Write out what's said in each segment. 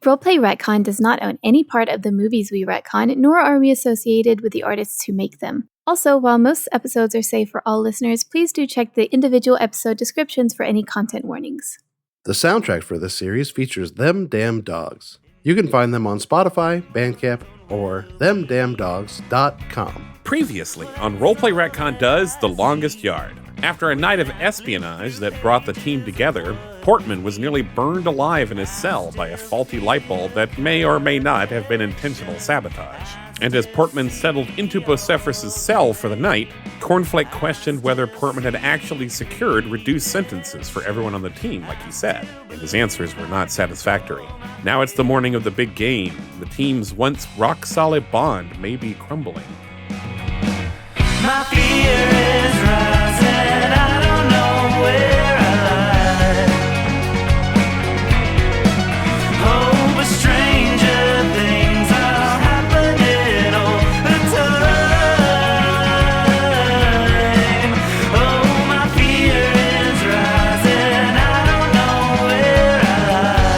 Roleplay Retcon does not own any part of the movies we retcon, nor are we associated with the artists who make them. Also, while most episodes are safe for all listeners, please do check the individual episode descriptions for any content warnings. The soundtrack for this series features Them Damn Dogs. You can find them on Spotify, Bandcamp, or themdamndogs.com. Previously on Roleplay Retcon does The Longest Yard. After a night of espionage that brought the team together, Portman was nearly burned alive in his cell by a faulty light bulb that may or may not have been intentional sabotage. And as Portman settled into Bocepherous' cell for the night, Cornflake questioned whether Portman had actually secured reduced sentences for everyone on the team like he said, and his answers were not satisfactory. Now it's the morning of the big game. The team's once rock-solid bond may be crumbling. My fear is rising, I don't know where I lie. Oh, but stranger things are happening all the time. Oh, my fear is rising, I don't know where I lie.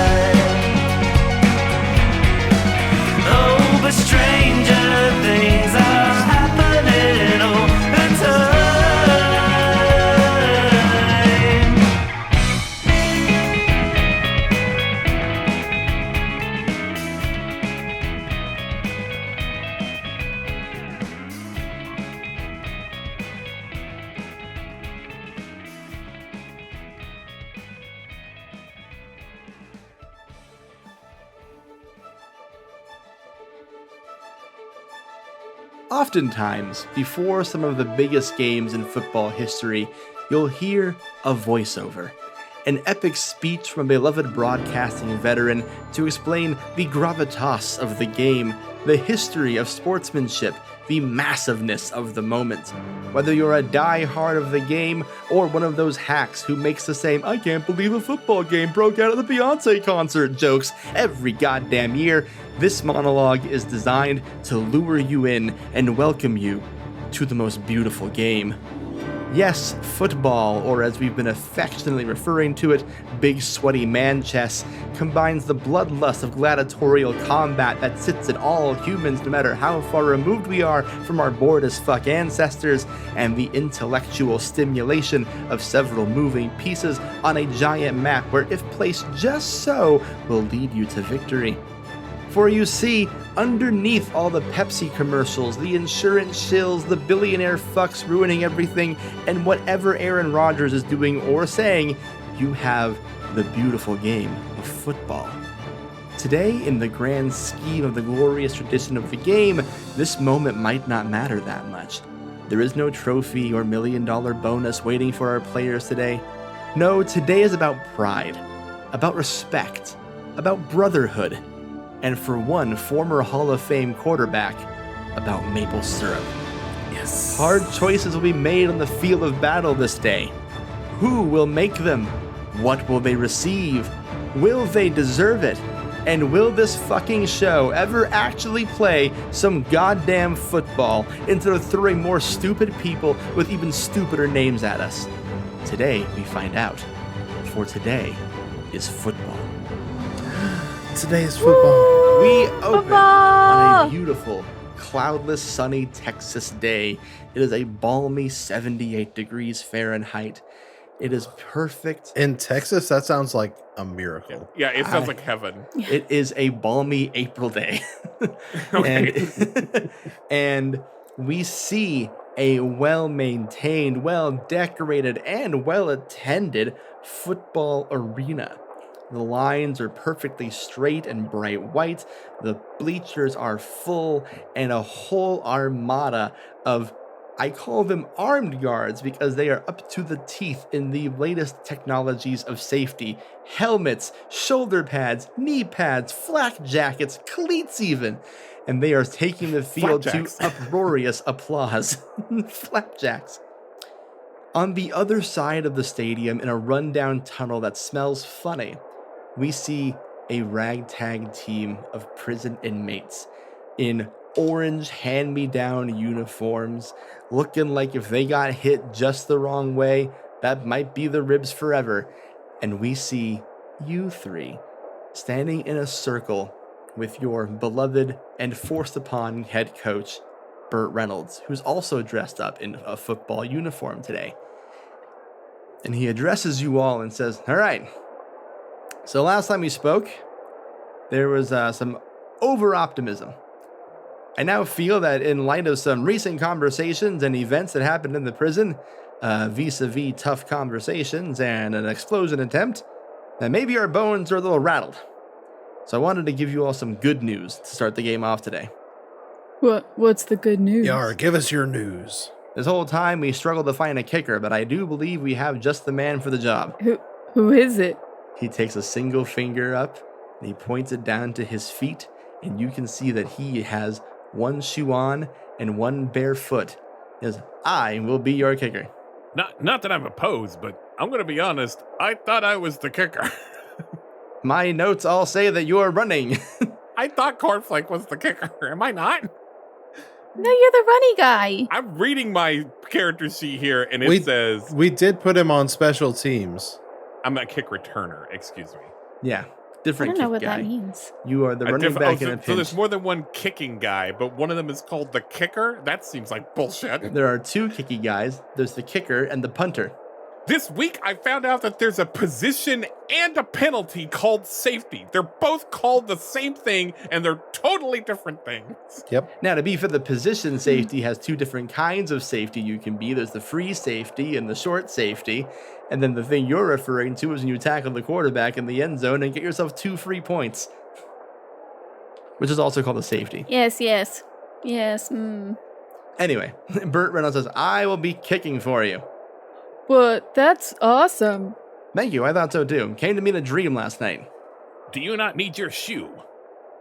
Oh, but stranger things are happening all the time. Oftentimes, before some of the biggest games in football history, you'll hear a voiceover. An epic speech from a beloved broadcasting veteran to explain the gravitas of the game, the history of sportsmanship, the massiveness of the moment. Whether you're a die-hard of the game or one of those hacks who makes the same "I can't believe a football game broke out at the Beyonce concert" jokes every goddamn year, this monologue is designed to lure you in and welcome you to the most beautiful game. Yes, football, or as we've been affectionately referring to it, big sweaty man chess, combines the bloodlust of gladiatorial combat that sits in all humans no matter how far removed we are from our bored as fuck ancestors, and the intellectual stimulation of several moving pieces on a giant map where, if placed just so, will lead you to victory. For you see, underneath all the Pepsi commercials, the insurance shills, the billionaire fucks ruining everything, and whatever Aaron Rodgers is doing or saying, you have the beautiful game of football. Today, in the grand scheme of the glorious tradition of the game, this moment might not matter that much. There is no trophy or $1 million bonus waiting for our players today. No, today is about pride, about respect, about brotherhood, and for one former Hall of Fame quarterback, about maple syrup. Yes. Hard choices will be made on the field of battle this day. Who will make them? What will they receive? Will they deserve it? And will this fucking show ever actually play some goddamn football instead of throwing more stupid people with even stupider names at us? Today we find out. For today is football. Today's football. We open on a beautiful, cloudless, sunny Texas day. It is a balmy 78 degrees Fahrenheit. It is perfect. In Texas, that sounds like a miracle. Yeah, it sounds like heaven. It is a balmy April day. and we see a well-maintained, well-decorated, and well-attended football arena. The lines are perfectly straight and bright white, the bleachers are full, and a whole armada of, I call them armed guards because they are up to the teeth in the latest technologies of safety. Helmets, shoulder pads, knee pads, flak jackets, cleats even. And they are taking the field to uproarious applause. Flapjacks. On the other side of the stadium, in a rundown tunnel that smells funny, we see a ragtag team of prison inmates in orange hand-me-down uniforms, looking like if they got hit just the wrong way, that might be the ribs forever. And we see you three standing in a circle with your beloved and forced upon head coach, Burt Reynolds, who's also dressed up in a football uniform today. And he addresses you all and says, all right, so last time we spoke, there was some over-optimism. I now feel that in light of some recent conversations and events that happened in the prison, vis-a-vis tough conversations and an explosion attempt, that maybe our bones are a little rattled. So I wanted to give you all some good news to start the game off today. What's the good news? Yar, give us your news. This whole time we struggled to find a kicker, but I do believe we have just the man for the job. Who is it? He takes a single finger up and he points it down to his feet, and you can see that he has one shoe on and one bare foot. He says, I will be your kicker. Not that I'm opposed, but I'm going to be honest. I thought I was the kicker. My notes all say that you're running. I thought Cornflake was the kicker. Am I not? No, you're the runny guy. I'm reading my character sheet here, and it says We did put him on special teams. I'm a kick returner. Excuse me. Yeah, I different don't know kick what guy. that means. You are the running back in a So pinch. there's more than one kicking guy, but one of them is called the kicker? That seems like bullshit. There are two kicky guys. There's the kicker and the punter. This week, I found out that there's a position and a penalty called safety. They're both called the same thing, and they're totally different things. Yep. Now, to be fair, the position safety has two different kinds of safety you can be. There's the free safety and the short safety. And then the thing you're referring to is when you tackle the quarterback in the end zone and get yourself 2 free points, which is also called a safety. Yes. Anyway, Burt Reynolds says, I will be kicking for you. But that's awesome. Thank you, I thought so too. Came to me in a dream last night. Do you not need your shoe?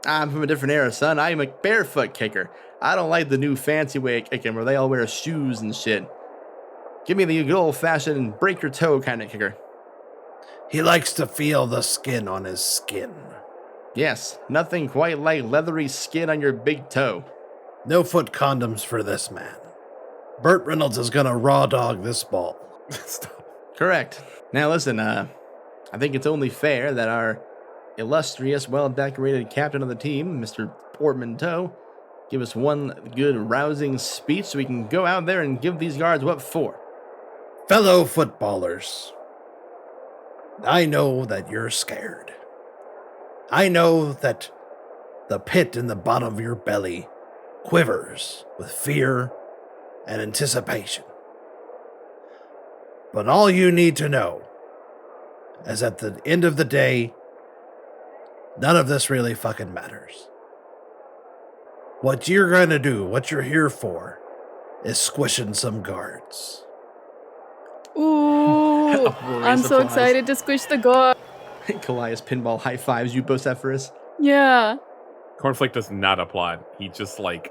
I'm from a different era, son. I'm a barefoot kicker. I don't like the new fancy way of kicking where they all wear shoes and shit. Give me the good old-fashioned break your toe kind of kicker. He likes to feel the skin on his skin. Yes, nothing quite like leathery skin on your big toe. No foot condoms for this man. Burt Reynolds is gonna raw dog this ball. Stop. Correct. Now listen, I think it's only fair that our illustrious, well-decorated captain of the team, Mr. Portman Toe, give us one good rousing speech so we can go out there and give these guards what for. Fellow footballers, I know that you're scared. I know that the pit in the bottom of your belly quivers with fear and anticipation. But all you need to know is at the end of the day, none of this really fucking matters. What you're going to do, what you're here for, is squishing some guards. Ooh, Uproarious I'm so applause. excited to squish the guard. Callias pinball high fives you, Bocepherous. Yeah. Cornflake does not applaud. He just, kind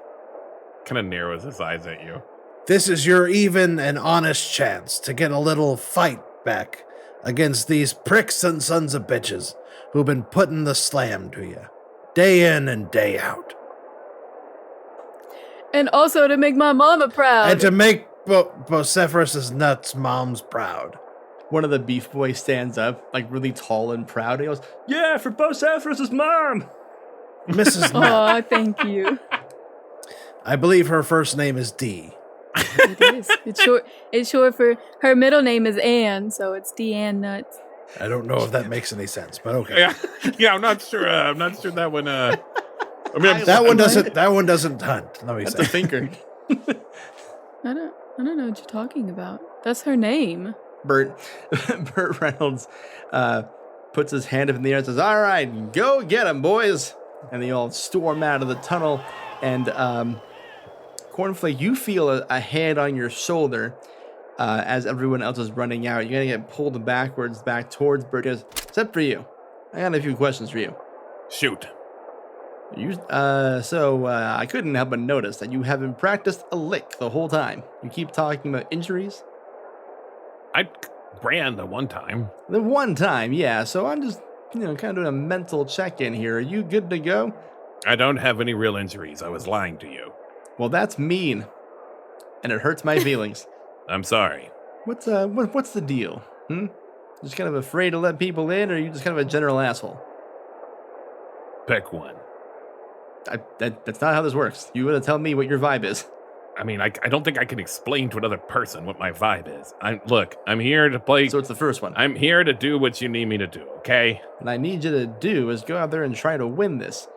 of narrows his eyes at you. This is your even and honest chance to get a little fight back against these pricks and sons of bitches who've been putting the slam to you, day in and day out. And also to make my mama proud. And to make Bocepherous' nuts moms proud. One of the beef boys stands up, really tall and proud. He goes, yeah, for Bocepherous' mom. Mrs. Nut. Aw, thank you. I believe her first name is Dee. It is. It's short for her middle name is Anne, so it's Deanne Nuts. I don't know if that makes any sense, but okay. Yeah, I'm not sure. I'm not sure that one. I mean, That one doesn't hunt. Let me That's say. a thinker. I don't know what you're talking about. That's her name. Burt Reynolds puts his hand up in the air and says, all right, go get him, boys. And they all storm out of the tunnel. And Cornflake, you feel a hand on your shoulder as everyone else is running out. You're going to get pulled backwards back towards Burt. He goes, except for you. I got a few questions for you. shoot. I couldn't help but notice that you haven't practiced a lick the whole time. You keep talking about injuries. I ran the one time. The one time, yeah. So I'm just, kind of doing a mental check-in here. Are you good to go? I don't have any real injuries. I was lying to you. Well, that's mean, and it hurts my feelings. I'm sorry. What's the deal? Just kind of afraid to let people in, or are you just kind of a general asshole? Pick one. That's not how this works. You gotta tell me what your vibe is. I mean, I don't think I can explain to another person what my vibe is. I'm here to play. So it's the first one. I'm here to do what you need me to do, okay? What I need you to do is go out there and try to win this.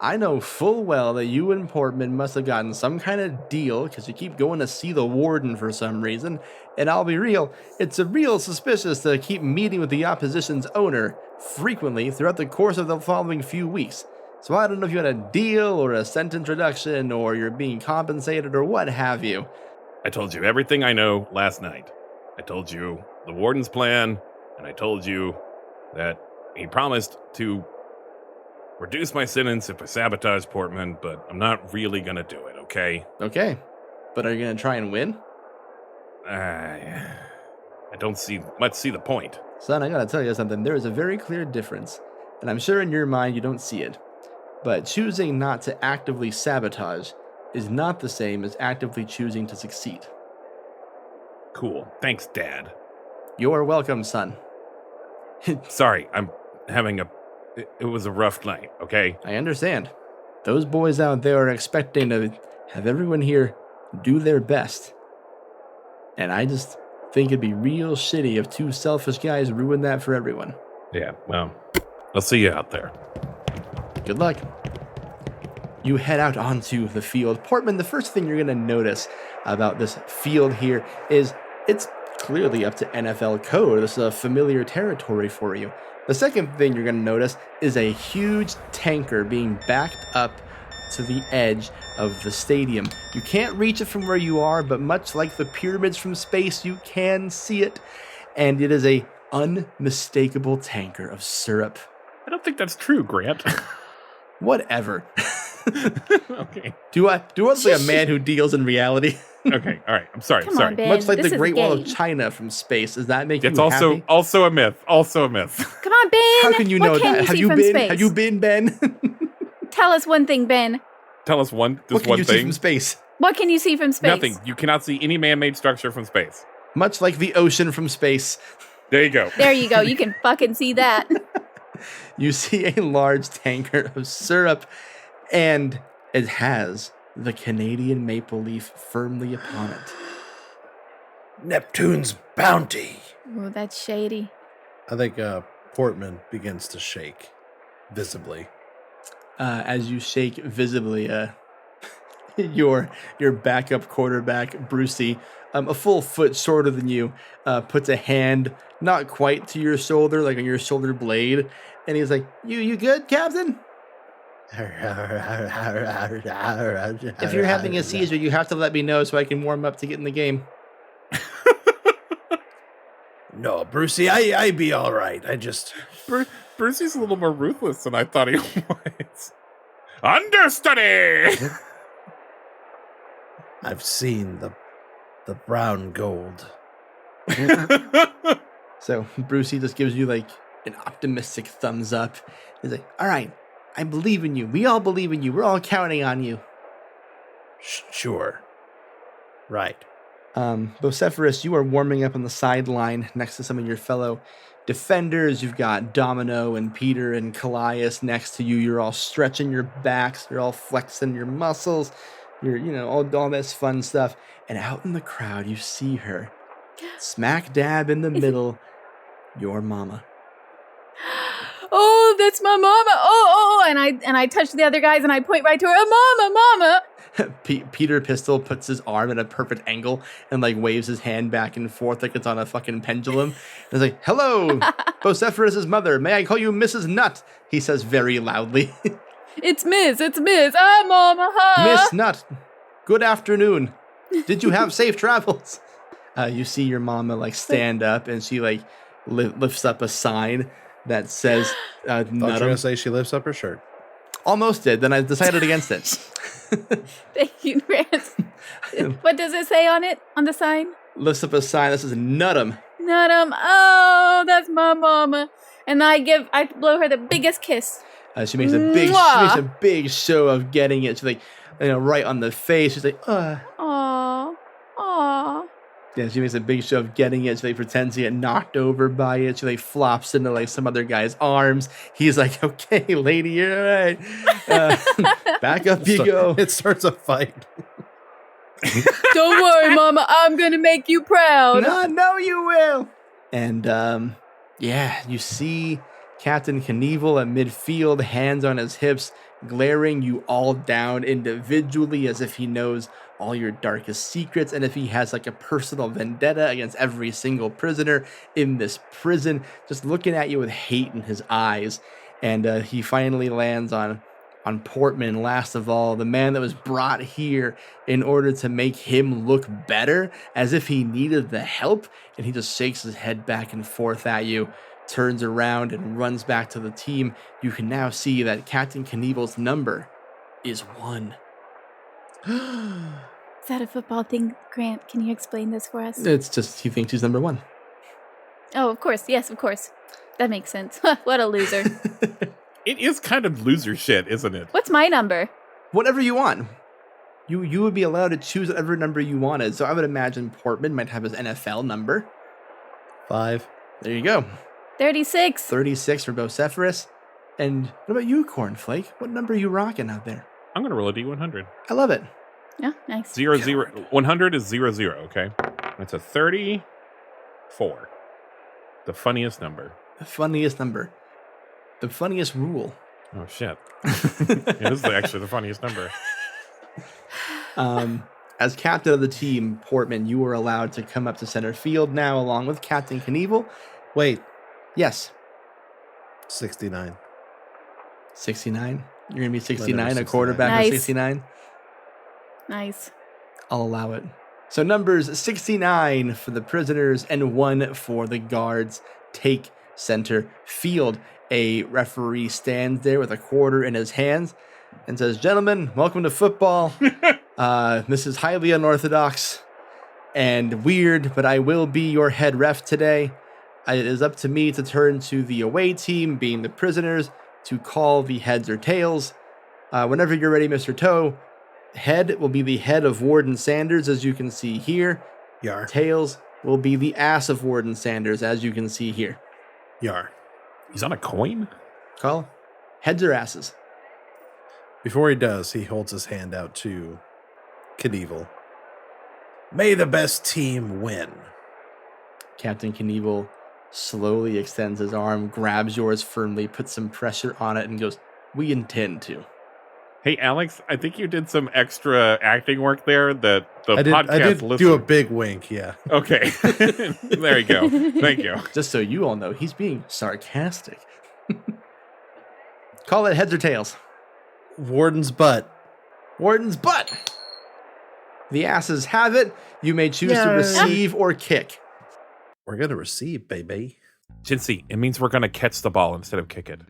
I know full well that you and Portman must have gotten some kind of deal because you keep going to see the warden for some reason. And I'll be real, it's a real suspicious to keep meeting with the opposition's owner frequently throughout the course of the following few weeks. So I don't know if you had a deal or a sent introduction or you're being compensated or what have you. I told you everything I know last night. I told you the warden's plan, and I told you that he promised to reduce my sentence if I sabotage Portman, but I'm not really gonna do it, okay? Okay, but are you gonna try and win? I don't see the point. Son, I gotta tell you something. There is a very clear difference, and I'm sure in your mind you don't see it. But choosing not to actively sabotage is not the same as actively choosing to succeed. Cool. Thanks, Dad. You're welcome, son. Sorry, I'm having it was a rough night, okay? I understand. Those boys out there are expecting to have everyone here do their best. And I just think it'd be real shitty if two selfish guys ruin that for everyone. Yeah, well, I'll see you out there. Good luck. You head out onto the field. Portman, the first thing you're going to notice about this field here is it's clearly up to NFL code. This is a familiar territory for you. The second thing you're going to notice is a huge tanker being backed up to the edge of the stadium. You can't reach it from where you are, but much like the pyramids from space, you can see it. And it is a unmistakable tanker of syrup. I don't think that's true, Grant. Whatever. Okay. Do I look like a man who deals in reality? Okay, all right. I'm sorry. Come sorry. on, Ben. Much like This the is Great Wall of game. China from space. Does that make It's you also happy? also a myth. Also a myth. Come on, Ben. How can you What know can that? You Have see you from been? Space? Have you been, Ben? Tell us one thing, Ben. Tell us What this can one you see thing. from space? What can you see from space? Nothing. You cannot see any man-made structure from space. Much like the ocean from space, There you go. There you go. You can fucking see that. you see a large tanker of syrup, and it has the Canadian maple leaf firmly upon it. Neptune's bounty. Oh, that's shady. I think Portman begins to shake visibly. As you shake visibly, your backup quarterback, Brucey, a full foot shorter than you, puts a hand not quite to your shoulder, like on your shoulder blade, and he's like, "You good, Captain? If you're having a seizure, you have to let me know so I can warm up to get in the game." No, Brucey, I be all right. I just... Brucey's a little more ruthless than I thought he was. Understudy! I've seen the brown gold. So Brucey just gives you like an optimistic thumbs up. He's like, "All right, I believe in you. We all believe in you. We're all counting on you." Sure. Right. Bocepherous, you are warming up on the sideline next to some of your fellow defenders. You've got Domino and Peter and Callias next to you. You're all stretching your backs. You're all flexing your muscles. You're, all this fun stuff. And out in the crowd, you see her, smack dab in the middle, your mama. Oh, that's my mama. Oh, and I touch the other guys and I point right to her. Oh, mama. Peter Pistol puts his arm at a perfect angle and like waves his hand back and forth like it's on a fucking pendulum. And he's like, "Hello, Bocepherous' mother. May I call you Mrs. Nutt?" He says very loudly. It's Miss. Ah, mama. Huh? "Miss Nutt, good afternoon. Did you have safe travels?" You see your mama like stand up and she like lifts up a sign that says Thought you were going to say she lifts up her shirt. Almost did. Then I decided against it. Thank you, Grant. What does it say on it, on the sign? Lifts up a sign that says "Nut'em." Nut'em. Oh, that's my mama. And I blow her the biggest kiss. She makes a big show of getting it. She's like, right on the face. She's like, Aw. Yeah, she makes a big show of getting it. So they pretends to get knocked over by it. So they flops into like some other guy's arms. He's like, okay, lady, you're all right. Back up you go. It starts a fight. Don't worry, Mama. I'm gonna make you proud. No, you will. And you see Captain Knievel at midfield, hands on his hips, glaring you all down individually as if he knows all your darkest secrets and if he has like a personal vendetta against every single prisoner in this prison, just looking at you with hate in his eyes. And he finally lands on Portman, last of all, the man that was brought here in order to make him look better, as if he needed the help. And he just shakes his head back and forth at you, turns around and runs back to the team. You can now see that Captain Knievel's number is 1. Is that a football thing, Grant? Can you explain this for us? It's just he thinks he's number 1. Oh, of course. Yes, of course. That makes sense. What a loser. It is kind of loser shit, isn't it? What's my number? Whatever you want. You would be allowed to choose whatever number you wanted. So I would imagine Portman might have his NFL number. 5. There you go. 36. 36 for Bocepherous. And what about you, Cornflake? What number are you rocking out there? I'm going to roll a D100. I love it. Oh, nice. 0, 0. 100 is 0, 0, okay? That's a 34. The funniest number. The funniest number. The funniest rule. Oh, shit. It is actually the funniest number. As captain of the team, Portman, you are allowed to come up to center field now along with Captain Knievel. Wait, Yes. 69. 69? You're going to be 69, a 69. quarterback Nice. of 69? Nice. I'll allow it. So numbers 69 for the prisoners and 1 for the guards take center field. A referee stands there with a quarter in his hands and says, "Gentlemen, welcome to football. This is highly unorthodox and weird, but I will be your head ref today. It is up to me to turn to the away team, being the prisoners, to call the heads or tails. Whenever you're ready, Mr. Toe, head will be the head of Warden Sanders, as you can see here. Yar. Tails will be the ass of Warden Sanders, as you can see here. Yar. He's on a coin? Call heads or asses." Before he does, he holds his hand out to Knievel. May the best team win. Captain Knievel slowly extends his arm, grabs yours firmly, puts some pressure on it, and goes, "We intend to." Hey, Alex, I think you did some extra acting work there that the I podcast did do a listener... big wink, yeah. Okay. There you go. Thank you. Just so you all know, he's being sarcastic. Call it heads or tails. Warden's butt. Warden's butt. The asses have it. You may choose to No. receive or kick. We're going to receive, baby. Jinsey, it means we're going to catch the ball instead of kick it.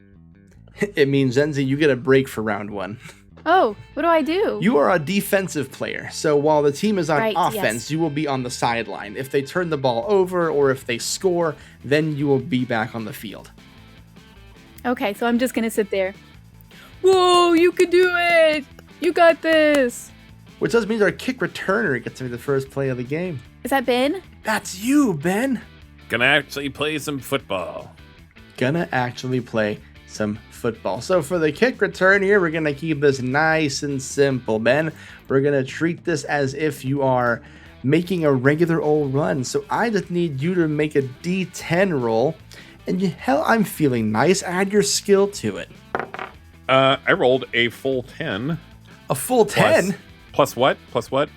It means, Zenzi, you get a break for round 1. Oh, what do I do? You are a defensive player, so while the team is on Right, offense, yes. you will be on the sideline. If they turn the ball over or if they score, then you will be back on the field. Okay, so I'm just gonna sit there. Whoa, you can do it! You got this! Which does mean our kick returner gets to be the first play of the game. Is that Ben? That's you, Ben. Gonna actually play some football. Gonna actually play some football. So for the kick return here, we're gonna keep this nice and simple, Ben. We're gonna treat this as if you are making a regular old run. So I just need you to make a D10 roll. And hell, I'm feeling nice. Add your skill to it. I rolled a full 10. A full 10? Plus what? Plus what?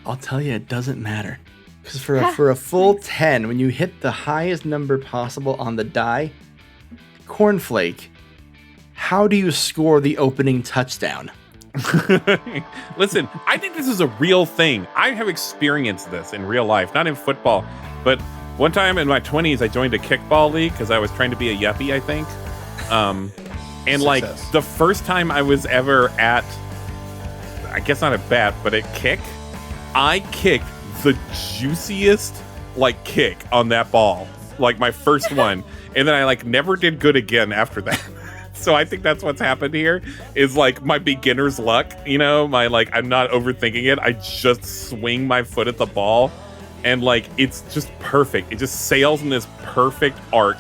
I'll tell you, it doesn't matter. Because for a full 10, when you hit the highest number possible on the die, Cornflake, how do you score the opening touchdown? Listen, I think this is a real thing. I have experienced this in real life, not in football. But one time in my 20s, I joined a kickball league because I was trying to be a yuppie, I think. And like Success. the first time I was ever at, I guess not a bat, but at kick, I kicked the juiciest like kick on that ball, like my first one. And then I like never did good again after that. So I think that's what's happened here is like my beginner's luck, you know, my like, I'm not overthinking it. I just swing my foot at the ball And like, it's just perfect. It just sails in this perfect arc.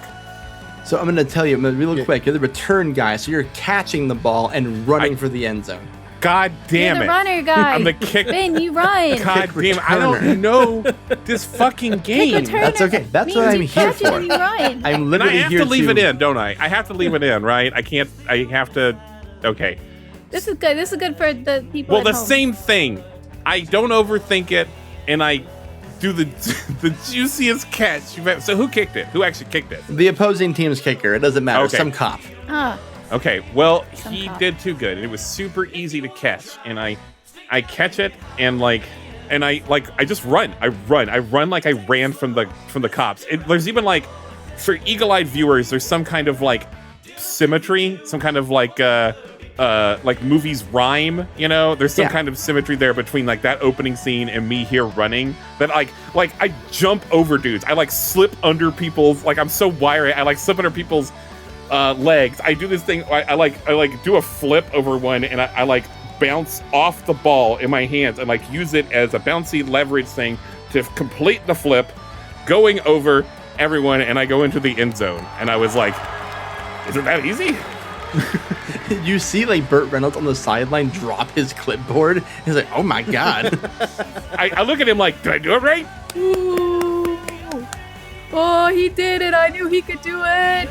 So I'm going to tell you real quick. You're the return guy, so you're catching the ball and running for the end zone. God damn You're it. the runner guy. I'm the kick. Ben, you run. God damn, I don't know this fucking game. That's okay. That's what I'm here Catch it for. and you run. I'm And literally I have here to leave it in, don't I? I have to leave it in, right? I have to, okay. This is good. This is good for the people Well, at the home. same thing. I don't overthink it, and I do the juiciest catch. So who kicked it? Who actually kicked it? The opposing team's kicker. It doesn't matter. Okay. Some cop. Ah, Okay, well, Some he cop. did too good, and it was super easy to catch. And I catch it, and I just run. I run like I ran from the cops. There's even like, for eagle-eyed viewers, there's some kind of like symmetry, some kind of like movies rhyme, you know? There's some kind of symmetry there between like that opening scene and me here running. That like I jump over dudes. I like slip under people's, like I'm so wiry. I like slip under people's legs. I do this thing. I like do a flip over one, and I like bounce off the ball in my hands and like use it as a bouncy leverage thing to complete the flip, going over everyone, and I go into the end zone. And I was like, is it that easy? You see like Burt Reynolds on the sideline drop his clipboard. He's like, oh my God. I look at him like, did I do it right? ooh. Oh, he did it. I knew he could do it.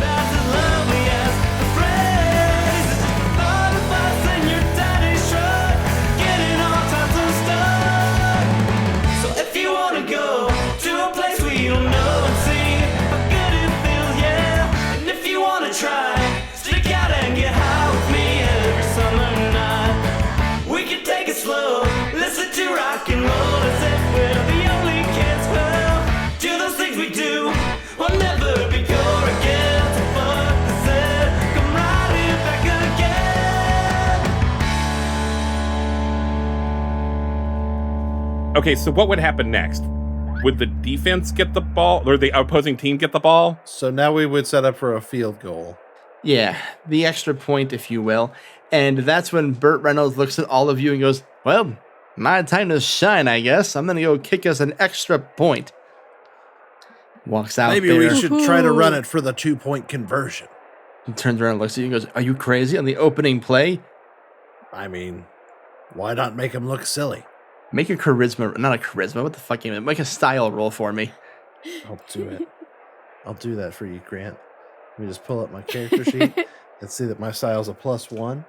That's as lovely as the phrase. All the fuss in your daddy's truck, getting all types of stuff. So if you wanna go to a place where you know and see how good it feels, yeah. And if you wanna try, stick out and get high with me every summer night. We can take it slow, listen to rock and roll as if we're the only kids. Well, do those things we do, we'll never be poor again. So fuck the set, come right in back again. Okay, so what would happen next? Would the defense get the ball, or the opposing team get the ball? So now we would set up for a field goal. Yeah, the extra point, if you will. And that's when Burt Reynolds looks at all of you and goes, well, my time to shine, I guess. I'm going to go kick us an extra point. Walks out Maybe there. we should try to run it for the 2-point conversion. He turns around and looks at you and goes, are you crazy on the opening play? I mean, why not make him look silly? Make a charisma, not a charisma, what the fuck you mean? Make a style roll for me. I'll do it. I'll do that for you, Grant. Let me just pull up my character sheet and see that my style's a +1.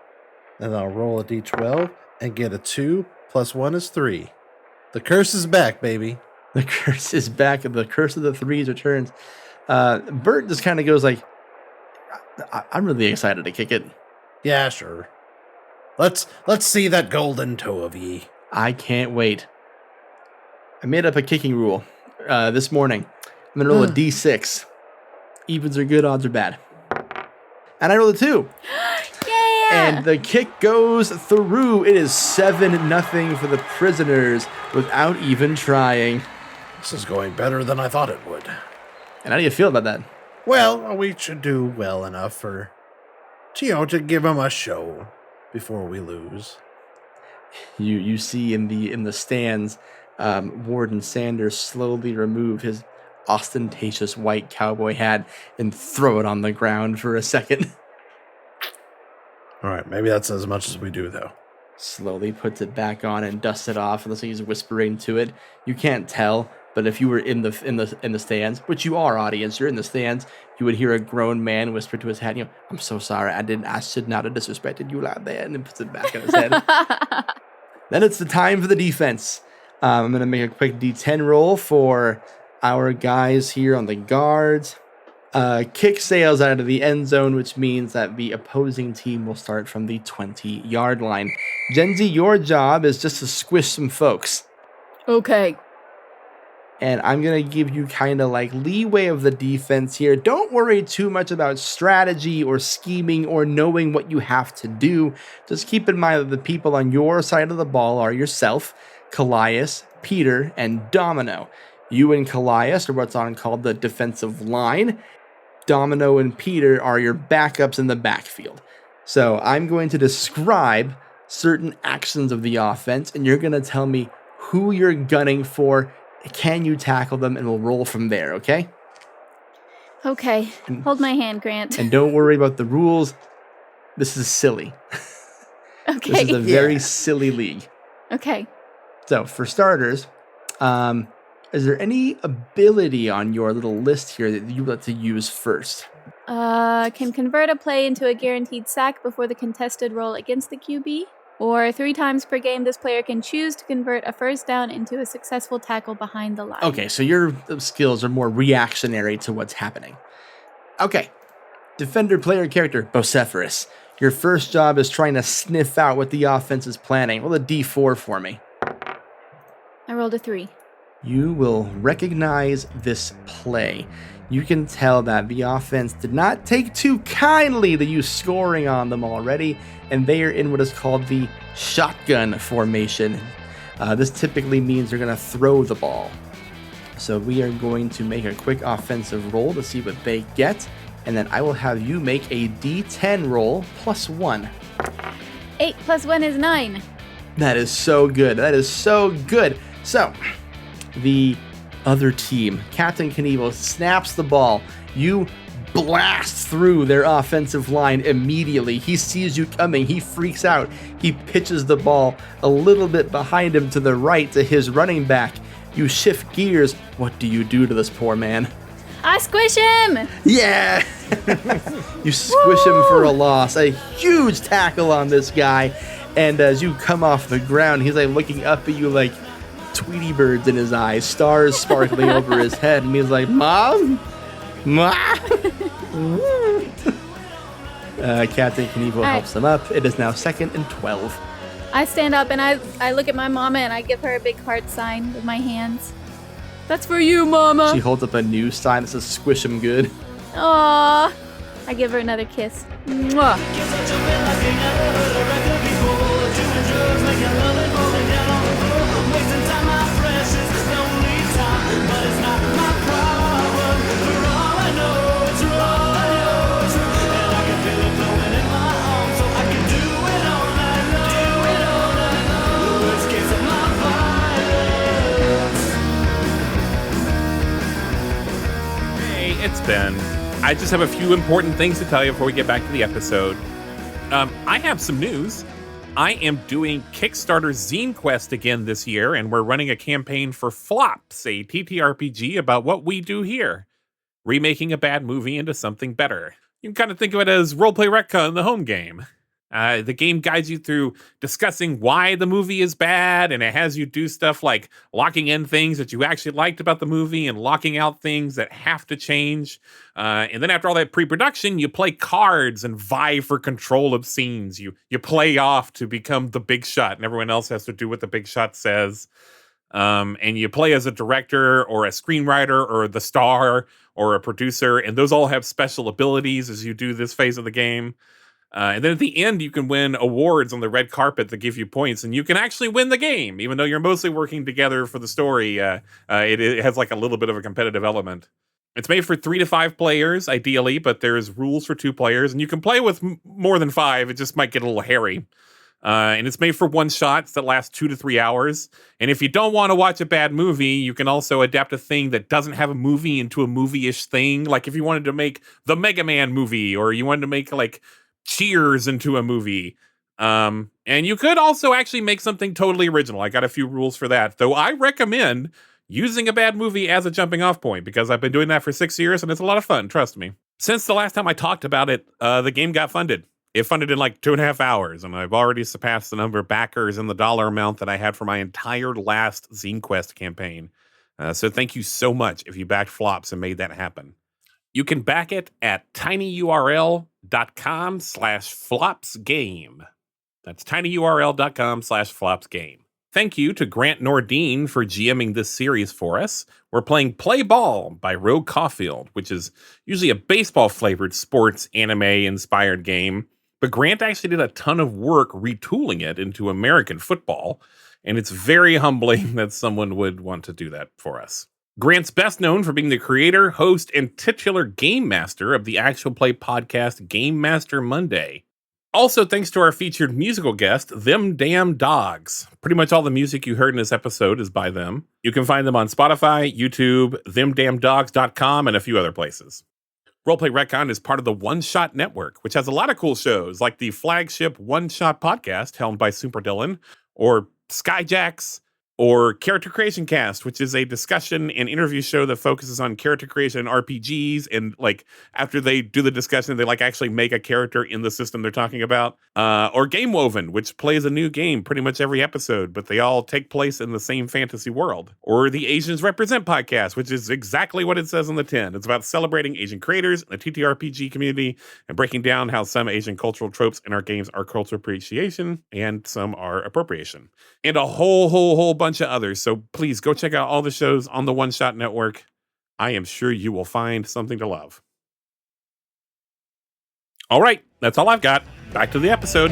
Then I'll roll a d12 and get a 2. +1 is 3. The curse is back, baby. The curse is back, and the curse of the threes returns. Bert just kind of goes like, I'm really excited to kick it. Yeah, sure. Let's see that golden toe of ye. I can't wait. I made up a kicking rule this morning. I'm going to roll a d6. Evens are good, odds are bad. And I rolled a 2. Yeah. And the kick goes through. It is 7-0 for the prisoners without even trying. This is going better than I thought it would. And how do you feel about that? Well, we should do well enough for, to give them a show before we lose. You see in the stands, Warden Sanders slowly remove his ostentatious white cowboy hat and throw it on the ground for a second. All right, maybe that's as much as we do, though. Slowly puts it back on and dusts it off, unless he's whispering to it. You can't tell, but if you were in the stands, which you are, audience, you're in the stands, you would hear a grown man whisper to his hat, I'm so sorry, I should not have disrespected you like that, and then puts it back on his head. Then it's the time for the defense. I'm going to make a quick D10 roll for our guys here on the guards. Kick sails out of the end zone, which means that the opposing team will start from the 20-yard line. Genzi, your job is just to squish some folks. Okay. And I'm going to give you kind of like leeway of the defense here. Don't worry too much about strategy or scheming or knowing what you have to do. Just keep in mind that the people on your side of the ball are yourself, Callias, Peter, and Domino. You and Callias are what's on called the defensive line. Domino and Peter are your backups in the backfield. So I'm going to describe certain actions of the offense, and you're going to tell me who you're gunning for, can you tackle them, and we'll roll from there, okay? Okay. Hold my hand, Grant. And don't worry about the rules. This is silly. Okay. This is a very silly league. Okay. So, for starters, is there any ability on your little list here that you would like to use first? Can convert a play into a guaranteed sack before the contested roll against the QB. Or 3 times per game, this player can choose to convert a first down into a successful tackle behind the line. Okay, so your skills are more reactionary to what's happening. Okay. Defender player character, Bocepherous. Your first job is trying to sniff out what the offense is planning. Roll a D4 for me. I rolled a 3. You will recognize this play. You can tell that the offense did not take too kindly to you scoring on them already, and they are in what is called the shotgun formation. This typically means they're going to throw the ball. So we are going to make a quick offensive roll to see what they get, and then I will have you make a D10 roll plus 1. 8 plus 1 is 9. That is so good. That is so good. So, the other team, Captain Knievel, snaps the ball. You blast through their offensive line immediately. He sees you coming. He freaks out. He pitches the ball a little bit behind him to the right to his running back. You shift gears. What do you do to this poor man? I squish him! Yeah! You squish him for a loss. A huge tackle on this guy. And as you come off the ground, he's like looking up at you like Tweety birds in his eyes, stars sparkling over his head, and he's like, Mom? Mom? Captain Knievel helps him up. It is now 2nd and 12. I stand up and I look at my mama and I give her a big heart sign with my hands. That's for you, Mama. She holds up a new sign that says squish him good. Aww. I give her another kiss. Mwah. It's Ben. I just have a few important things to tell you before we get back to the episode. I have some news. I am doing Kickstarter Zine Quest again this year, and we're running a campaign for Flops, a TTRPG about what we do here, remaking a bad movie into something better. You can kind of think of it as Roleplay Retcon, the home game. The game guides you through discussing why the movie is bad, and it has you do stuff like locking in things that you actually liked about the movie and locking out things that have to change. And then after all that pre-production, you play cards and vie for control of scenes. You play off to become the big shot, and everyone else has to do what the big shot says. And you play as a director or a screenwriter or the star or a producer, and those all have special abilities as you do this phase of the game. And then at the end, you can win awards on the red carpet that give you points, and you can actually win the game, even though you're mostly working together for the story. It has like a little bit of a competitive element. It's made for 3 to 5 players, ideally, but there's rules for 2 players, and you can play with more than 5. It just might get a little hairy. And it's made for one-shots that last 2 to 3 hours. And if you don't want to watch a bad movie, you can also adapt a thing that doesn't have a movie into a movie-ish thing. Like if you wanted to make the Mega Man movie, or you wanted to make like Cheers into a movie. And you could also actually make something totally original. I got a few rules for that, though I recommend using a bad movie as a jumping off point, because I've been doing that for 6 years and it's a lot of fun, trust me. Since the last time I talked about it, the game got funded. It funded in like 2.5 hours, and I've already surpassed the number of backers and the dollar amount that I had for my entire last Zine Quest campaign. So thank you so much if you backed Flops and made that happen. You can back it at tinyurl.com/flopsgame. That's tinyurl.com/flopsgame. Thank you to Grant Nordine for GMing this series for us. We're playing Play Ball by Rogue Caufield, which is usually a baseball-flavored sports anime-inspired game. But Grant actually did a ton of work retooling it into American football, and it's very humbling that someone would want to do that for us. Grant's best known for being the creator, host, and titular game master of the actual play podcast Game Master Monday. Also, thanks to our featured musical guest, Them Damn Dogs. Pretty much all the music you heard in this episode is by them. You can find them on Spotify, YouTube, themdamndogs.com, and a few other places. Roleplay Retcon is part of the One Shot Network, which has a lot of cool shows, like the flagship One Shot podcast, helmed by Super Dylan, or Skyjacks, or Character Creation Cast, which is a discussion and interview show that focuses on character creation in RPGs. And like after they do the discussion, they like actually make a character in the system they're talking about. Or Game Woven, which plays a new game pretty much every episode, but they all take place in the same fantasy world. Or the Asians Represent podcast, which is exactly what it says on the tin. It's about celebrating Asian creators in the TTRPG community and breaking down how some Asian cultural tropes in our games are cultural appreciation and some are appropriation. And a whole bunch of others. So please go check out all the shows on the One Shot Network. I am sure you will find something to love. All right, that's all I've got. Back to the episode.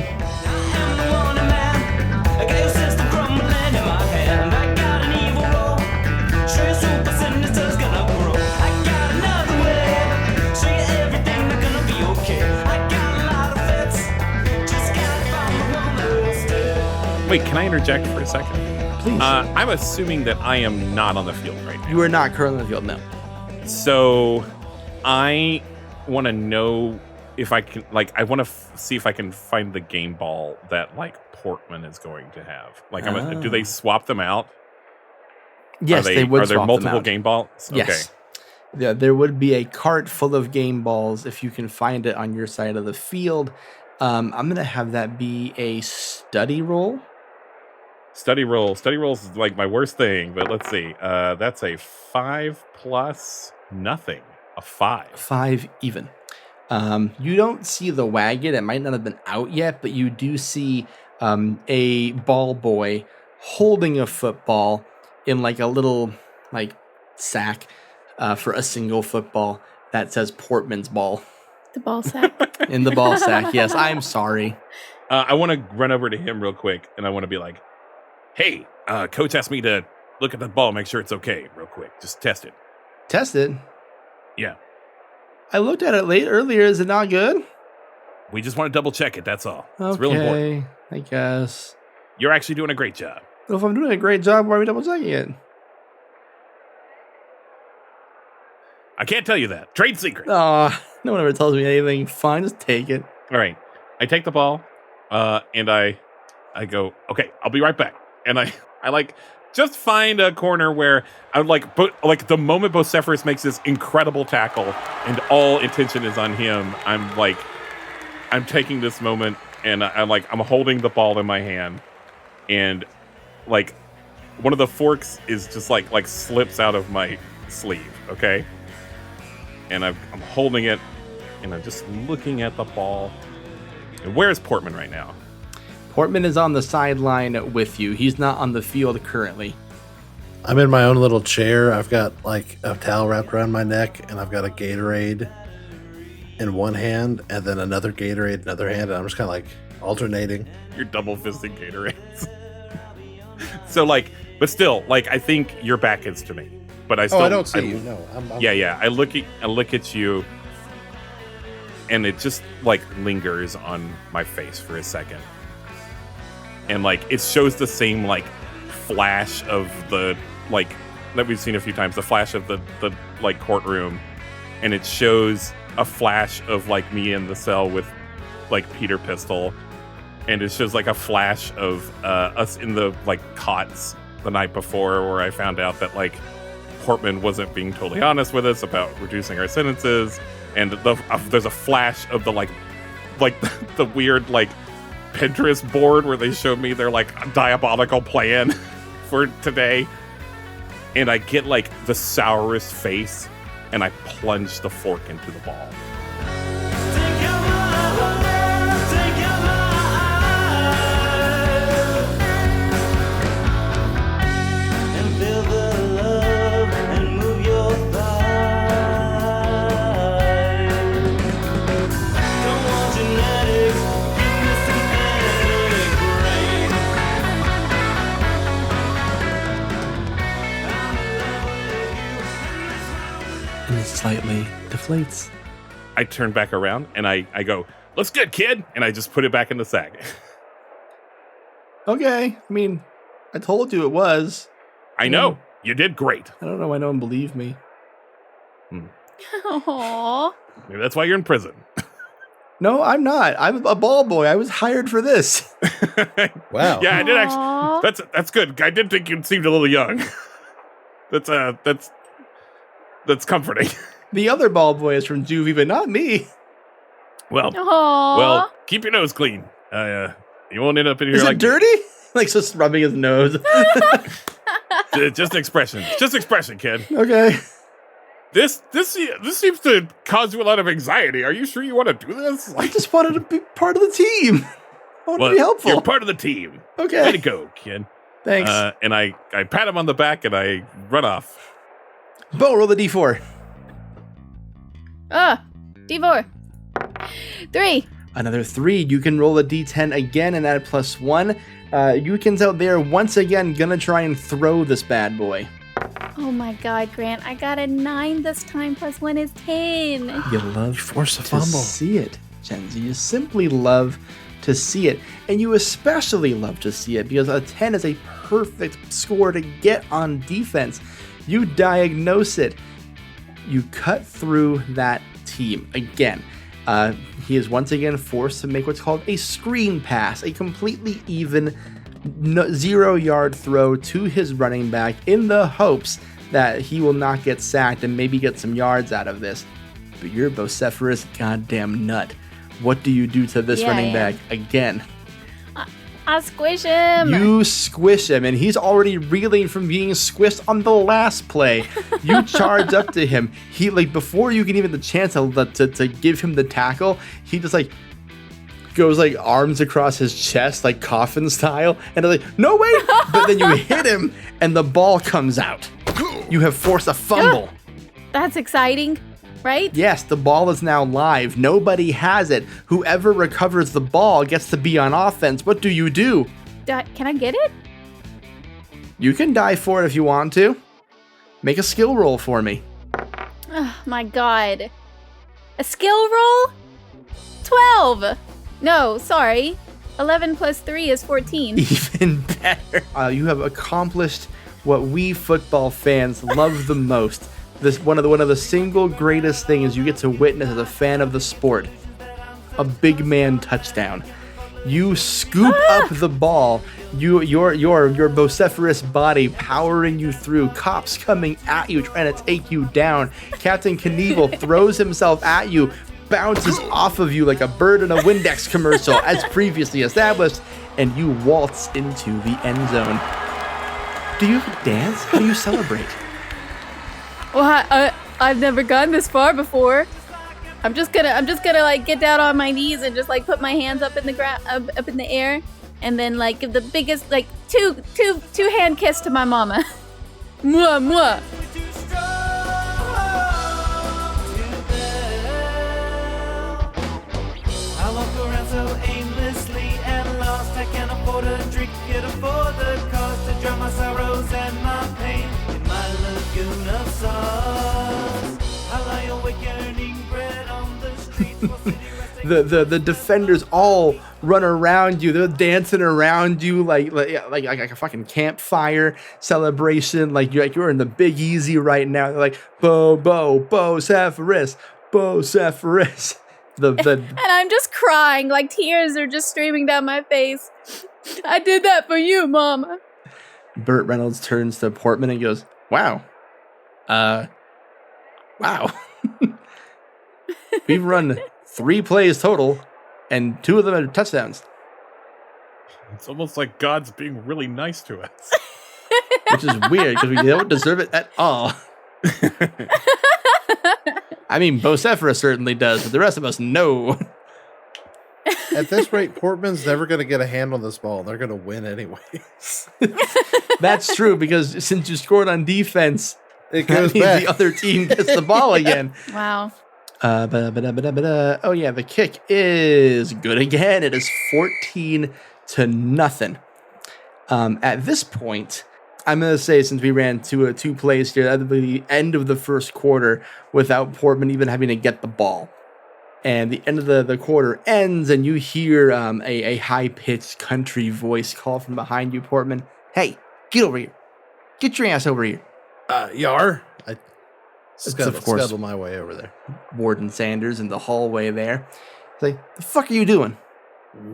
Wait, can I interject for a second? Please. I'm assuming that I am not on the field right now. You are not currently on the field, no. So I want to know if I can, like, I want to see if I can find the game ball that, like, Portman is going to have. Like, do they swap them out? Yes, they would. Are there swap multiple them out. game balls? Yes. Okay. Yeah, there would be a cart full of game balls if you can find it on your side of the field. I'm going to have that be a study roll. Study rolls is like my worst thing, but let's see. That's a 5 plus nothing. A 5. 5 even. You don't see the wagon. It might not have been out yet, but you do see a ball boy holding a football in like a little like sack for a single football that says Portman's ball. The ball sack. In the ball sack, yes. I'm sorry. I want to run over to him real quick, and I want to be like, hey, coach asked me to look at the ball, make sure it's okay real quick. Just test it. Test it? Yeah. I looked at it earlier. Is it not good? We just want to double check it, that's all. Okay, It's real important. I guess. You're actually doing a great job. But if I'm doing a great job, why are we double checking it? I can't tell you that. Trade secret. No one ever tells me anything. Fine, just take it. All right. I take the ball, and I go, okay, I'll be right back. And I like just find a corner where I would like the moment Bocepherous makes this incredible tackle and all attention is on him. I'm taking this moment and I'm holding the ball in my hand, and like one of the forks is just like slips out of my sleeve. Okay. And I'm holding it and I'm just looking at the ball. And where's Portman right now? Portman is on the sideline with you. He's not on the field currently. I'm in my own little chair. I've got like a towel wrapped around my neck, and I've got a Gatorade in one hand, and then another Gatorade in another hand, and I'm just kind of like alternating. You're double fisting Gatorades. So but still, I think your back is to me. But I still. Oh, I don't see you. No. Yeah. I look at you, and it just lingers on my face for a second, and it shows the same flash of the that we've seen a few times, the flash of the courtroom, and it shows a flash of me in the cell with Peter Pistol, and it shows a flash of us in the cots the night before, where I found out that Portman wasn't being totally honest with us about reducing our sentences, and there's a flash of the the weird Pinterest board where they showed me their diabolical plan for today, and I get the sourest face, and I plunge the fork into the ball. And it slightly deflates. I turn back around and I go, looks good, kid. And I just put it back in the sack. Okay. I mean, I told you it was. I know. You did great. I don't know why no one believed me. Aww. Maybe that's why you're in prison. No, I'm not. I'm a ball boy. I was hired for this. Wow. Yeah, I did Aw. actually. That's good. I did think you seemed a little young. That's comforting. The other ball boy is from Juvie, but not me. Well, Aww. keep your nose clean. You won't end up in here Is like it dirty? Like just rubbing his nose. Just expression. Just expression, kid. Okay. This seems to cause you a lot of anxiety. Are you sure you want to do this? I just wanted to be part of the team. I want to be helpful. You're part of the team. Okay. Way to go, kid. Thanks. And I pat him on the back and I run off. Bo, roll the D4. D4. 3. Another 3. You can roll a D10 again and add +1. Yukin's out there once again gonna try and throw this bad boy. Oh my god, Grant. I got a 9 this time, +1 is 10. You love Force a to fumble. see it, Genzi. You simply love to see it. And you especially love to see it because a 10 is a perfect score to get on defense. You diagnose it. You cut through that team again. He is once again forced to make what's called a screen pass, a completely even 0-yard throw to his running back in the hopes that he will not get sacked and maybe get some yards out of this. But you're Bocepherous goddamn nut. What do you do to this running back again? I squish him. You squish him, and he's already reeling from being squished on the last play. You charge up to him. He, like, before you can even the chance to give him the tackle, he just, like, goes, like, arms across his chest, like, coffin style, and they're like, no, wait! But then you hit him, and the ball comes out. You have forced a fumble. That's exciting, right? Yes, the ball is now live. Nobody has it. Whoever recovers the ball gets to be on offense. What do you do? Can I get it? You can die for it if you want to. Make a skill roll for me. Oh my god. A skill roll? 12. No, sorry. 11 plus 3 is 14. Even better. You have accomplished what we football fans love the most. This one of the single greatest things you get to witness as a fan of the sport. A big man touchdown. You scoop up the ball. Your Bocepherous body powering you through. Cops coming at you, trying to take you down. Captain Knievel throws himself at you, bounces off of you like a bird in a Windex commercial, as previously established, and you waltz into the end zone. Do you dance? How do you celebrate? Well, I've never gone this far before. I'm just gonna like get down on my knees and just like put my hands up in the ground, up in the air, and then like give the biggest like two hand kiss to my mama. Mwah mwah. I walk around so aimlessly and lost. I can't afford a drink, can't afford the cost to drown my sorrows and my pain in my lagoon of sauce. I lie awake earning bread on the streets. while city resting The defenders all run around you. They're dancing around you like a fucking campfire celebration. Like you're in the Big Easy right now. They're like Bocepherous. And I'm just crying, like tears are just streaming down my face. I did that for you, Mama. Burt Reynolds turns to Portman and goes, wow. Wow. We've run 3 plays total, and 2 of them are touchdowns. It's almost like God's being really nice to us. Which is weird, because we don't deserve it at all. I mean, Bocepherous certainly does, but the rest of us, no. At this rate, Portman's never going to get a hand on this ball. They're going to win anyways. That's true, because since you scored on defense, It that goes means back. the other team gets the ball again. Wow. Oh yeah, the kick is good again. It is 14-0. At this point, I'm gonna say, since we ran two plays here at the end of the first quarter without Portman even having to get the ball. And the end of the quarter ends, and you hear a high-pitched country voice call from behind you, Portman. Hey, get over here. Get your ass over here. Yar. I It's, of course, scuttle my way over there. Warden Sanders in the hallway there. It's like, the fuck are you doing?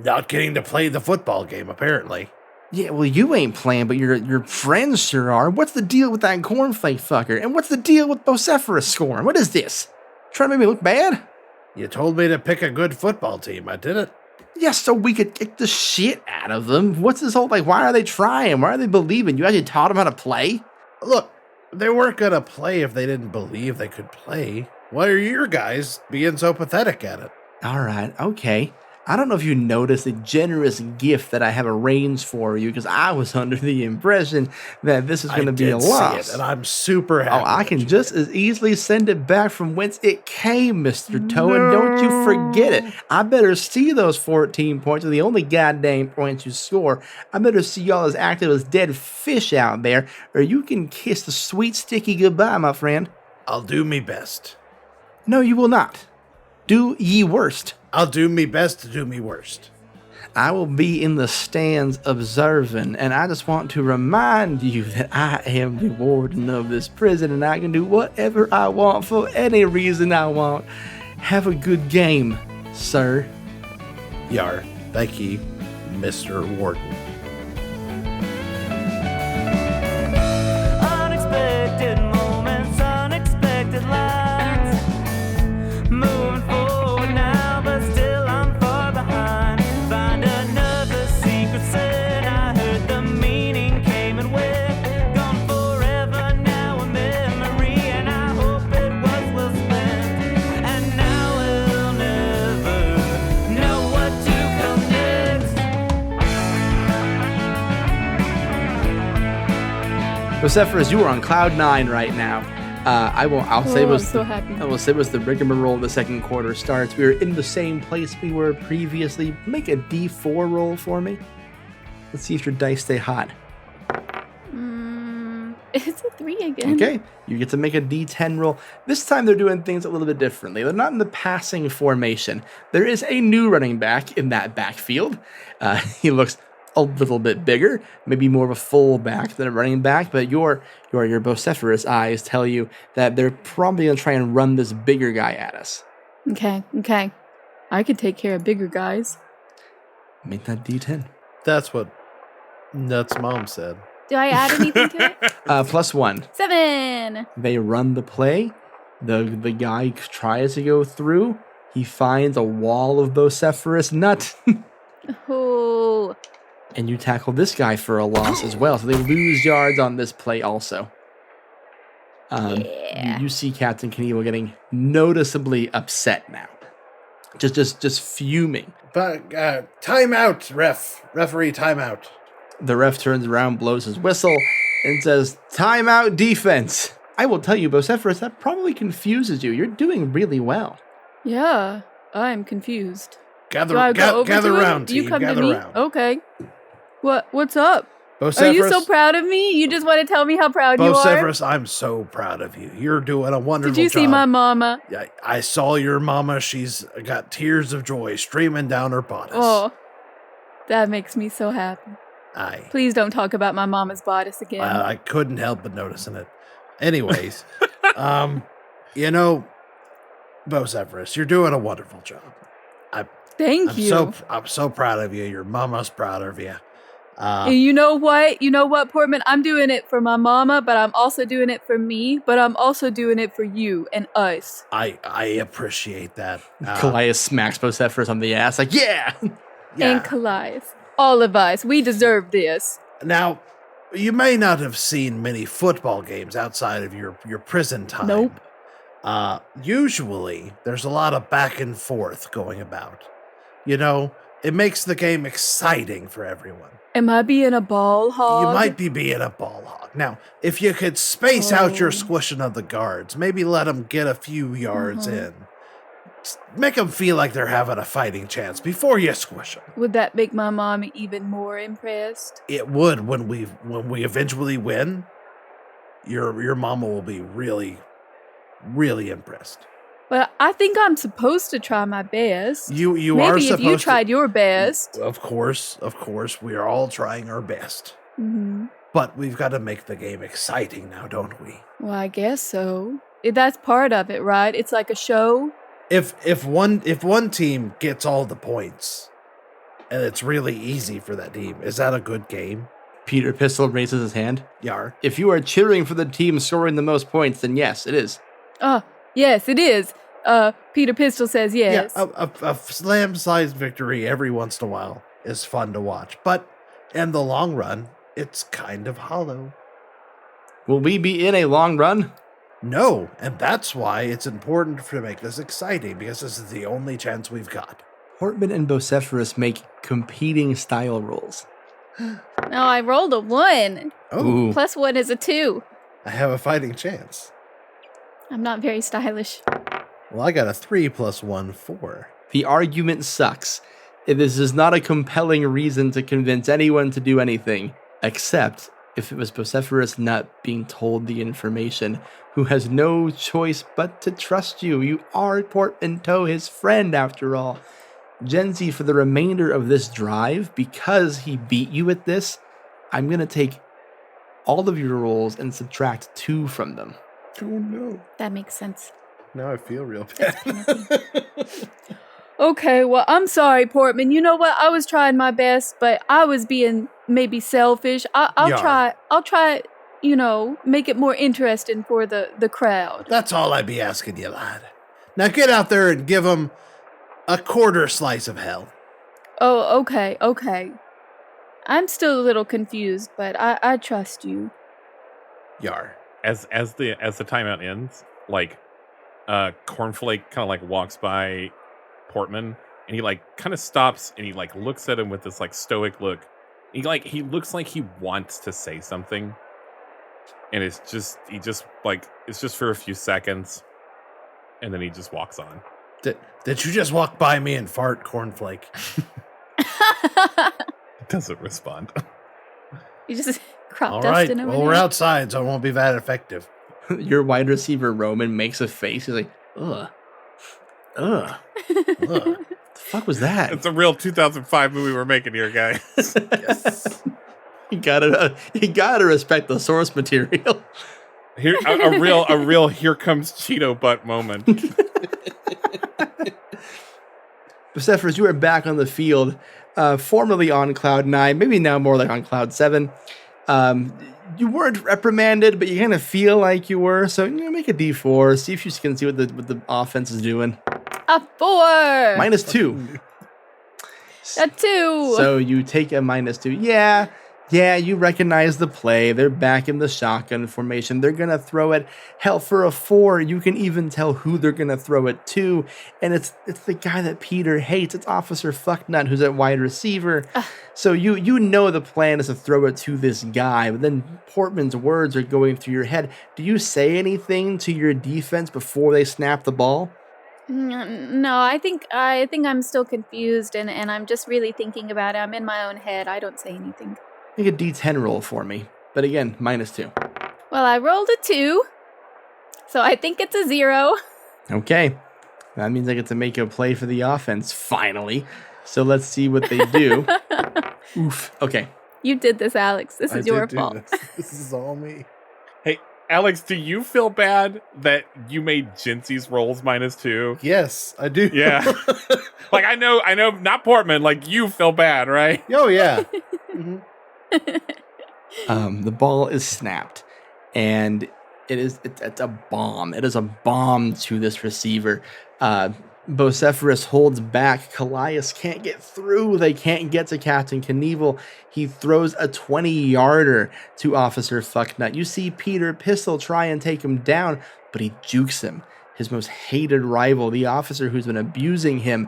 Not getting to play the football game, apparently. Yeah, well, you ain't playing, but your friends sure are. What's the deal with that Cornflake fucker? And what's the deal with Bocepherous scoring? What is this? Trying to make me look bad? You told me to pick a good football team. I did it. Yeah, so we could kick the shit out of them. What's this whole, like, why are they trying? Why are they believing? You actually taught them how to play? Look, they weren't going to play if they didn't believe they could play. Why are your guys being so pathetic at it? All right, okay. I don't know if you noticed the generous gift that I have arranged for you, because I was under the impression that this is going to be a loss. And I'm super happy. Oh, I can just as easily send it back from whence it came, Mr. Toe, and don't you forget it. I better see those 14 points, are the only goddamn points you score. I better see y'all as active as dead fish out there, or you can kiss the sweet sticky goodbye, my friend. I'll do me best. No, you will not. Do ye worst. I'll do me best to do me worst. I will be in the stands observing, and I just want to remind you that I am the warden of this prison, and I can do whatever I want for any reason I want. Have a good game, sir. Yar, thank you, Mr. Warden. Unexpected moments, unexpected lines. Moving forward now, but still I'm far behind. Find another secret sin. I heard the meaning came and went. Gone forever now, a memory, and I hope it was well spent. And now we'll never know what to come next. Bocepherous, you are on cloud 9 right now. I'll say it I'm was so happy. I will say it was the rigmarole of the second quarter starts. We were in the same place we were previously. Make a D4 roll for me. Let's see if your dice stay hot. It's a 3 again. Okay, you get to make a D10 roll. This time they're doing things a little bit differently. They're not in the passing formation. There is a new running back in that backfield. He looks a little bit bigger, maybe more of a full back than a running back, but your Bocepherous eyes tell you that they're probably going to try and run this bigger guy at us. Okay. I could take care of bigger guys. Make that D10. That's what Nuts' mom said. Do I add anything to it? +1. 7. They run the play. The guy tries to go through. He finds a wall of Bocepherous nut. Oh. And you tackle this guy for a loss as well. So they lose yards on this play also. Yeah. You see Captain Knievel getting noticeably upset now. Just fuming. But timeout, referee, timeout. The ref turns around, blows his whistle, and says, "Timeout defense." I will tell you, Bocepherous, that probably confuses you. You're doing really well. Yeah, I'm confused. Gather Do I go over gather to round, him? You team. come Gather to me? round. Okay. What's up? Bocepherous, Are you so proud of me? You just want to tell me how proud you are? Bocepherous, I'm so proud of you. You're doing a wonderful job. Did you see my mama? I saw your mama. She's got tears of joy streaming down her bodice. Oh, that makes me so happy. Aye. Please don't talk about my mama's bodice again. I couldn't help but noticing it. Anyways, Bocepherous, you're doing a wonderful job. Thank you. I'm so proud of you. Your mama's proud of you. And you know what? You know what, Portman? I'm doing it for my mama, but I'm also doing it for me, but I'm also doing it for you and us. I appreciate that. Callias smacks Bocepherous on the ass like, yeah! And Callias. All of us. We deserve this. Now, you may not have seen many football games outside of your prison time. Nope. Usually, there's a lot of back and forth going about. You know, it makes the game exciting for everyone. Am I being a ball hog? You might be being a ball hog. Now, if you could space out your squishing of the guards, maybe let them get a few yards in. Just make them feel like they're having a fighting chance before you squish them. Would that make my mom even more impressed? It would when we eventually win. Your mama will be really, really impressed. Well, I think I'm supposed to try my best. You Maybe are if supposed you tried your best. to. Of course, we are all trying our best. Hmm. But we've got to make the game exciting now, don't we? Well, I guess so. That's part of it, right? It's like a show. If one team gets all the points, and it's really easy for that team, is that a good game? Peter Pistol raises his hand. Yar. If you are cheering for the team scoring the most points, then yes, it is. Yes, it is. Peter Pistol says yes. Yeah, a slam-sized victory every once in a while is fun to watch, but in the long run, it's kind of hollow. Will we be in a long run? No, and that's why it's important to make this exciting, because this is the only chance we've got. Portman and Bocepherous make competing style rolls. No, I rolled a 1. Oh, Ooh. Plus 1 is a 2. I have a fighting chance. I'm not very stylish. Well, I got a 3 plus 1, 4. The argument sucks. This is not a compelling reason to convince anyone to do anything, except if it was Bocepherous Nut being told the information, who has no choice but to trust you. You are Portman Toe, his friend, after all. Gen Z, for the remainder of this drive, because he beat you at this, I'm going to take all of your rolls and subtract 2 from them. Oh, no. That makes sense. Now I feel real bad. Okay, well, I'm sorry, Portman. You know what? I was trying my best, but I was being maybe selfish. I'll Yar. try, make it more interesting for the crowd. That's all I'd be asking you, lad. Now get out there and give them a quarter slice of hell. Oh, okay. I'm still a little confused, but I trust you. Yar. As the timeout ends, like Cornflake kind of like walks by Portman, and he like kind of stops and he like looks at him with this like stoic look. He looks like he wants to say something, and it's just for a few seconds, and then he just walks on. Did you just walk by me and fart, Cornflake? Doesn't respond. You just crop All dust right, in over well, there. we're outside, so it won't be that effective. Your wide receiver, Roman, makes a face. He's like, ugh. Ugh. The fuck was that? It's a real 2005 movie we're making here, guys. Yes. You gotta respect the source material. Here, a real here comes Cheeto butt moment. Bocepherous, you are back on the field, formerly on Cloud 9, maybe now more like on Cloud 7. You weren't reprimanded, but you kind of feel like you were, so make a D4, see if you can see what the offense is doing. A 4. -2. A 2. So you take a -2. Yeah, you recognize the play. They're back in the shotgun formation. They're going to throw it. Hell, for a 4, you can even tell who they're going to throw it to. And it's the guy that Peter hates. It's Officer Fucknut, who's at wide receiver. So you know the plan is to throw it to this guy. But then Portman's words are going through your head. Do you say anything to your defense before they snap the ball? No, I think I'm still confused, and I'm just really thinking about it. I'm in my own head. I don't say anything. Make a D10 roll for me. But again, -2. Well, I rolled a 2, so I think it's a 0. Okay. That means I get to make a play for the offense, finally. So let's see what they do. Oof. Okay. You did this, Alex. This I is your did do fault. This is all me. Hey, Alex, do you feel bad that you made Jinxie's rolls -2? Yes, I do. Yeah. Like, I know, not Portman, like, you feel bad, right? Oh, yeah. Mhm. The ball is snapped, and it's a bomb. It is a bomb to this receiver. Bocepherous holds back. Callias can't get through. They can't get to Captain Knievel. He throws a 20-yarder to Officer Fucknut. You see Peter Pistol try and take him down, but he jukes him. His most hated rival, the officer who's been abusing him,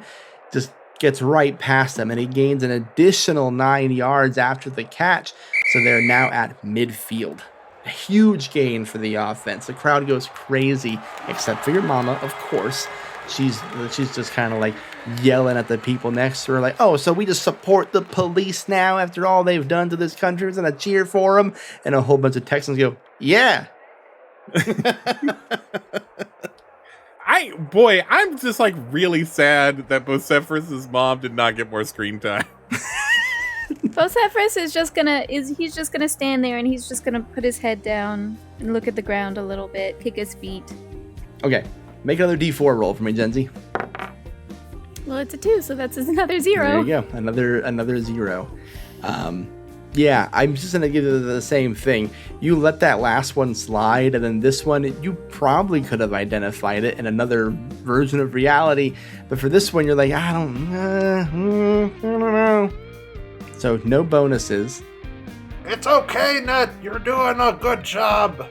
just gets right past him, and he gains an additional 9 yards after the catch. So they're now at midfield. A huge gain for the offense. The crowd goes crazy, except for your mama, of course. She's just kind of like yelling at the people next to her, like, oh, so we just support the police now after all they've done to this country? We're gonna cheer for them? And a whole bunch of Texans go, yeah. I'm just like really sad that Bocepherous' mom did not get more screen time. Bocepherous is just gonna stand there and he's just gonna put his head down and look at the ground a little bit, kick his feet. Okay, make another D4 roll for me, Genzi. Well, it's a 2, so that's another 0. There you go, another 0. Yeah, I'm just gonna give you the same thing. You let that last one slide, and then this one, you probably could have identified it in another version of reality, but for this one, you're like, I don't know. So no bonuses. It's okay, Ned. You're doing a good job.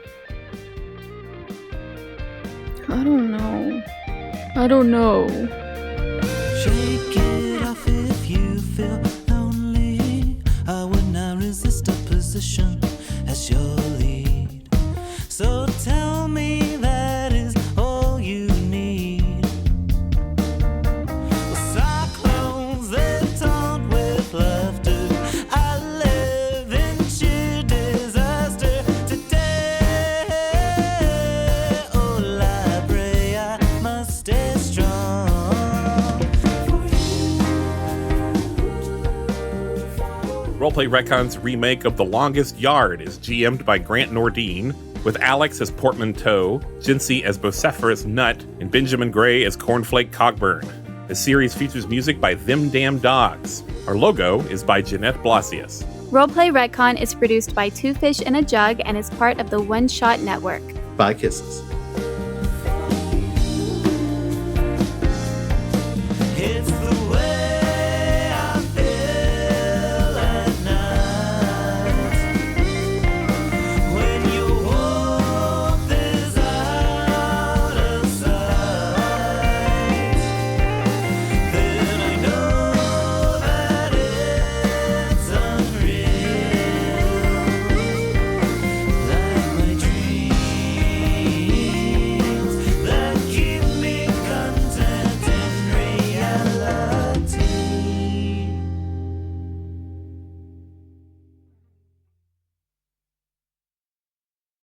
I don't know. Shake it off if you feel lonely. I would not resist a position as your lead. So tell me that is all you need. Cyclones that taunt with laughter. I live in sheer disaster today. Oh, library, I must stay strong. Roleplay Retcon's remake of The Longest Yard is GM'd by Grant Nordine, with Alex as Portman Toe, Jincy as Bocepherous Nut, and Benjamin Gray as Cornflake Cogburn. The series features music by Them Damn Dogs. Our logo is by Jeanette Blasius. Roleplay Retcon is produced by Two Fish in a Jug and is part of the One Shot Network. Bye, kisses.